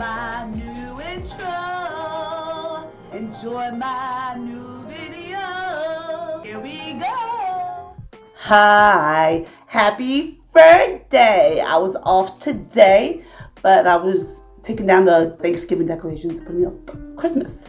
my new intro. Enjoy my new video. Here we go. Hi, happy birthday. I was off today, but I was taking down the Thanksgiving decorations, putting up Christmas.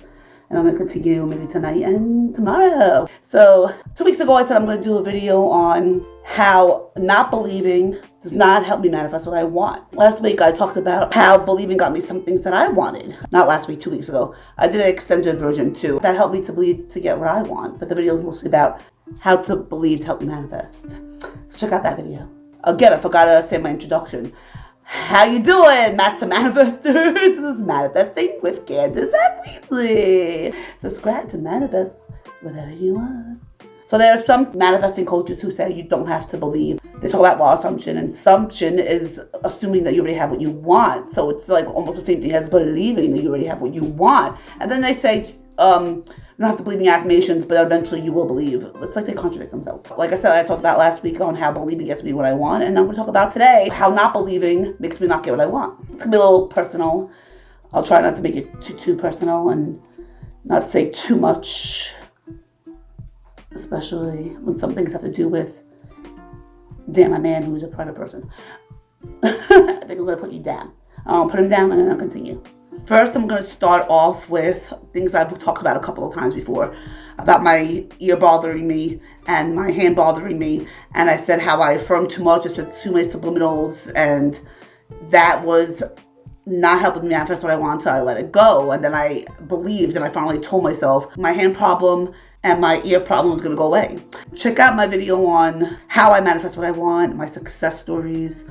And I'm going to continue maybe tonight and tomorrow. So 2 weeks ago, I said I'm going to do a video on how not believing does not help me manifest what I want. Last week, I talked about how believing got me some things that I wanted. Not last week, 2 weeks ago. I did an extended version too. That helped me to believe to get what I want. But the video is mostly about how to believe to help me manifest. So check out that video. Again, I forgot to say my introduction. How you doing, Master Manifestors? This is Manifesting with Candace and Weasley. Subscribe to manifest whatever you want. So there are some manifesting coaches who say you don't have to believe. They talk about law assumption, and assumption is assuming that you already have what you want. So it's like almost the same thing as believing that you already have what you want. And then they say you don't have to believe in your affirmations, but eventually you will believe. It's like they contradict themselves. Like I said, I talked about last week on how believing gets me what I want, and I'm going to talk about today how not believing makes me not get what I want. It's going to be a little personal. I'll try not to make it too personal and not say too much, especially when some things have to do with, damn, a man who's a private person. I think I'm going to put you down. I'll put him down and then I'll continue. First, I'm going to start off with things I've talked about a couple of times before about my ear bothering me and my hand bothering me. And I said how I affirmed too much. I said too many subliminals, and that was not helping me manifest what I wanted until I let it go. And then I believed, and I finally told myself my hand problem and my ear problem was going to go away. Check out my video on how I manifest what I want, my success stories,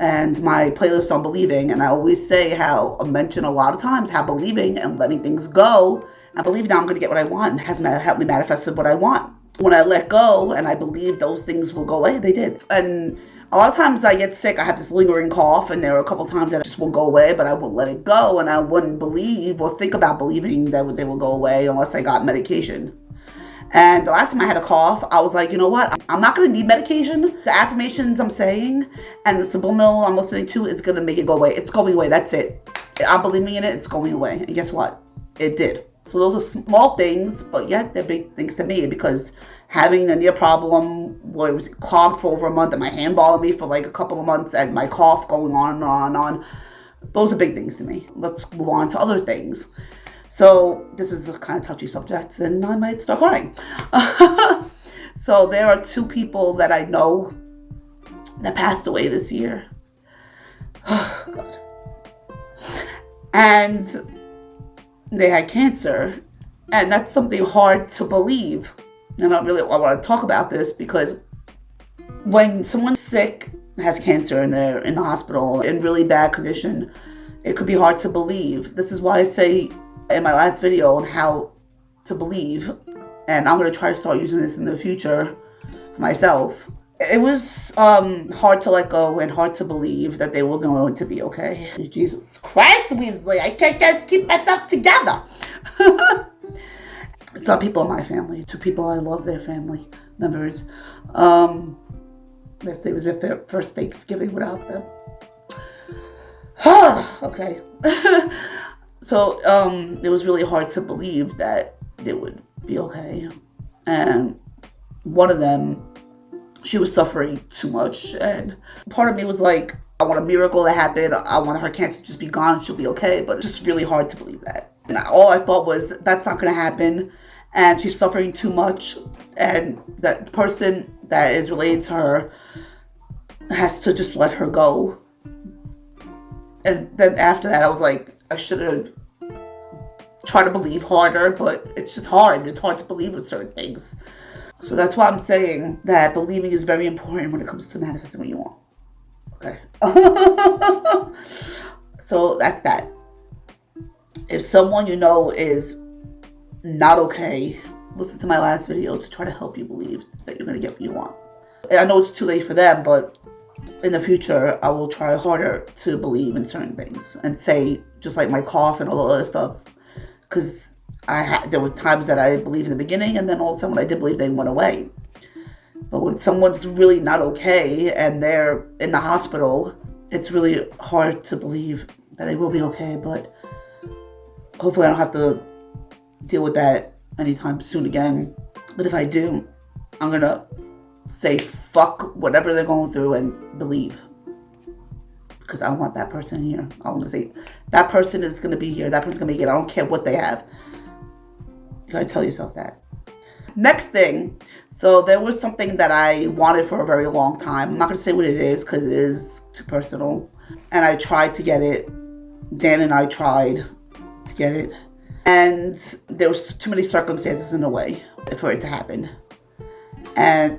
and my playlist on believing. And I always say how I mention a lot of times how believing and letting things go and believe now I'm going to get what I want has helped me manifest what I want. When I let go and I believe those things will go away, they did. And a lot of times I get sick, I have this lingering cough, and there are a couple of times that it just won't go away, but I won't let it go, and I wouldn't believe or think about believing that they will go away unless I got medication. And the last time I had a cough, I was like, you know what? I'm not going to need medication. The affirmations I'm saying and the subliminal I'm listening to is going to make it go away. It's going away. That's it. I'm believing in it. It's going away. And guess what? It did. So those are small things, but yet they're big things to me, because having an ear problem where it was clogged for over a month and my hand bothered me for like a couple of months and my cough going on and on and on, those are big things to me. Let's move on to other things. So this is a kind of touchy subject, and I might start crying. So there are two people that I know that passed away this year. Oh, God. And they had cancer, and that's something hard to believe. And I want to talk about this because when someone's sick, has cancer, and they're in the hospital in really bad condition, it could be hard to believe. This is why I say in my last video on how to believe, and I'm going to try to start using this in the future for myself. It was hard to let go and hard to believe that they were going to be okay. Jesus Christ, Weasley, I can't keep myself together. It's not people in my family. Two people I love, their family members. Let's say it was their first Thanksgiving without them. Okay. So it was really hard to believe that they would be okay. And one of them, she was suffering too much. And part of me was like, I want a miracle to happen. I want her cancer to just be gone. She'll be okay. But it's just really hard to believe that. And all I thought was, that's not going to happen. And she's suffering too much. And that person that is related to her has to just let her go. And then after that, I was like, I should have tried to believe harder, but it's just hard. It's hard to believe in certain things. So that's why I'm saying that believing is very important when it comes to manifesting what you want. Okay. So that's that. If someone you know is not okay, listen to my last video to try to help you believe that you're going to get what you want. And I know it's too late for them, but in the future, I will try harder to believe in certain things and say, just like my cough and all the other stuff, because there were times that I didn't believe in the beginning, and then all of a sudden when I did believe, they went away. But when someone's really not okay and they're in the hospital, it's really hard to believe that they will be okay, but hopefully I don't have to deal with that anytime soon again. But if I do, I'm gonna say fuck whatever they're going through and believe. Because I want that person here. I'm gonna say that person is gonna be here. That person's gonna make it. I don't care what they have. You gotta tell yourself that. Next thing, so there was something that I wanted for a very long time. I'm not gonna say what it is because it is too personal. And I tried to get it. Dan and I tried to get it. And there was too many circumstances in the way for it to happen. And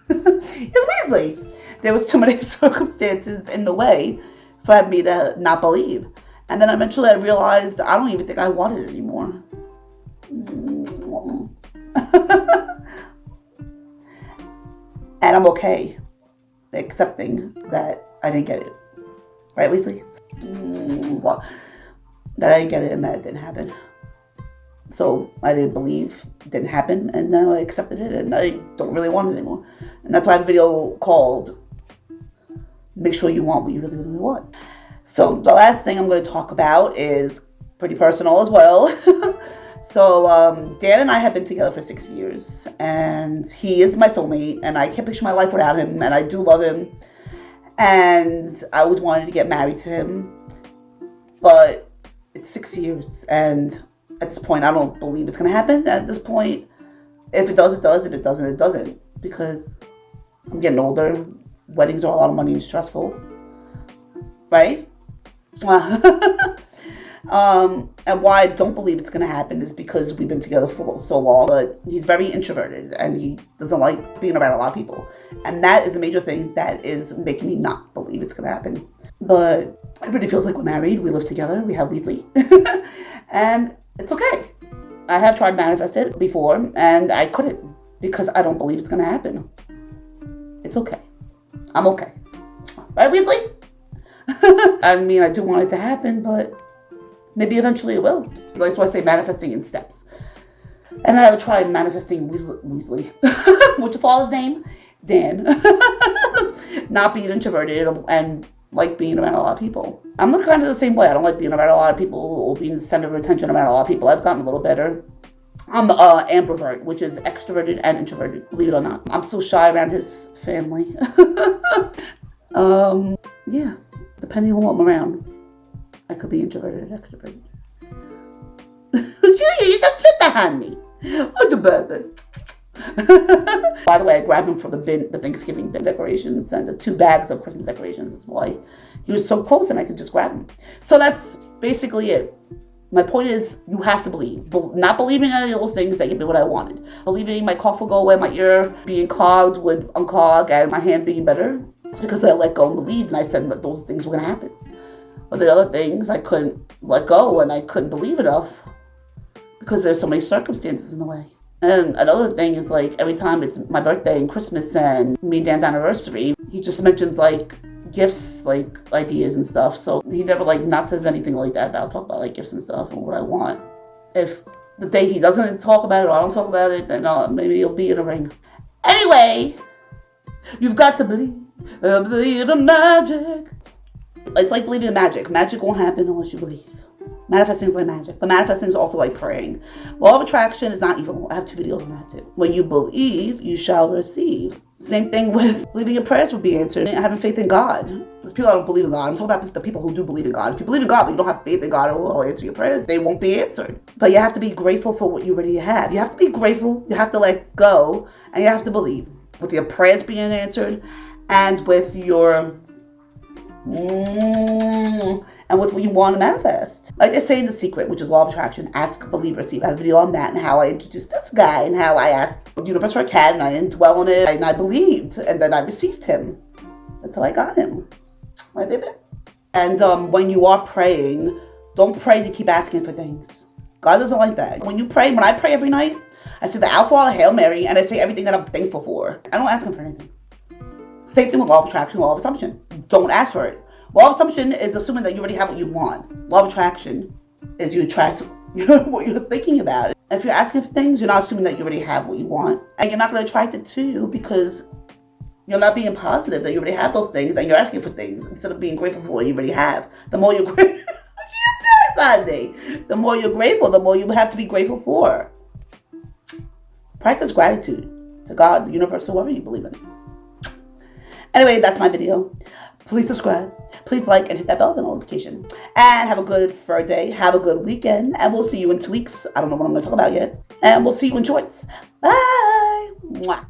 it's Weasley. There was too many circumstances in the way for me to not believe. And then eventually I realized I don't even think I want it anymore. And I'm okay accepting that I didn't get it. Right, Weasley? Well, that I didn't get it and that it didn't happen. So I didn't believe it didn't happen, and now I accepted it, and I don't really want it anymore. And that's why I have a video called Make Sure You Want What You Really, Really Want. So the last thing I'm going to talk about is pretty personal as well. So Dan and I have been together for 6 years, and he is my soulmate, and I can't picture my life without him, and I do love him. And I always wanted to get married to him, but it's 6 years, and at this point, I don't believe it's going to happen. At this point, if it does, it does. If it doesn't, it doesn't. Because I'm getting older. Weddings are a lot of money and stressful. Right? And why I don't believe it's going to happen is because we've been together for so long. But he's very introverted, and he doesn't like being around a lot of people. And that is a major thing that is making me not believe it's going to happen. But everybody feels like we're married. We live together. We have Weasley. And it's okay. I have tried to manifest it before, and I couldn't because I don't believe it's going to happen. It's okay. I'm okay. Right, Weasley? I mean, I do want it to happen, but maybe eventually it will. That's why I say manifesting in steps. And I have tried manifesting Weasley. What's your father's name? Dan. Not being introverted and like being around a lot of people. I'm kind of the same way. I don't like being around a lot of people or being the center of attention around a lot of people. I've gotten a little better. I'm ambivert, which is extroverted and introverted, believe it or not. I'm so shy around his family. Yeah, depending on what I'm around, I could be introverted or extroverted. You're so cute behind me. What the baby? By the way, I grabbed him from the Thanksgiving decorations and the 2 bags of Christmas decorations. That's why he was so close and I could just grab him. So that's basically it. My point is, you have to believe. Not believing any of those things that give me what I wanted. Believing my cough will go away, my ear being clogged would unclog, and my hand being better. It's because I let go and believed, and I said that those things were going to happen. But the other things, I couldn't let go, and I couldn't believe enough because there's so many circumstances in the way. And another thing is, like, every time it's my birthday and Christmas and me and Dan's anniversary, he just mentions, like, gifts, like, ideas and stuff. So he never, like, not says anything like that about talk about, like, gifts and stuff and what I want. If the day he doesn't talk about it or I don't talk about it, then maybe he'll be in a ring. Anyway, you've got to believe in magic. It's like believing in magic. Magic won't happen unless you believe. Manifesting is like magic, but manifesting is also like praying. Law of attraction is not evil. I have 2 videos on that too. When you believe, you shall receive. Same thing with believing your prayers will be answered and having faith in God. There's people that don't believe in God. I'm talking about the people who do believe in God. If you believe in God, but you don't have faith in God, or will answer your prayers, they won't be answered. But you have to be grateful for what you already have. You have to be grateful. You have to let go, and you have to believe. With your prayers being answered, and with your and with what you want to manifest. Like they say in The Secret, which is Law of Attraction, ask, believe, receive. I have a video on that and how I introduced this guy and how I asked the universe for a cat and I didn't dwell on it and I believed and then I received him. That's how I got him. Right, baby? And when you are praying, don't pray to keep asking for things. God doesn't like that. When I pray every night, I say the Our Father, Hail Mary, and I say everything that I'm thankful for. I don't ask him for anything. Same thing with Law of Attraction, Law of Assumption. Don't ask for it. Law of Assumption is assuming that you already have what you want. Law of Attraction is you attract what you're thinking about. If you're asking for things, you're not assuming that you already have what you want. And you're not going to attract it to you because you're not being positive that you already have those things and you're asking for things instead of being grateful for what you already have. The more you're grateful, Sunday. The more you're grateful, the more you have to be grateful for. Practice gratitude to God, the universe, whoever you believe in. Anyway, that's my video. Please subscribe. Please like and hit that bell notification. And have a good fur day. Have a good weekend. And we'll see you in 2 weeks. I don't know what I'm going to talk about yet. And we'll see you in shorts. Bye. Mwah.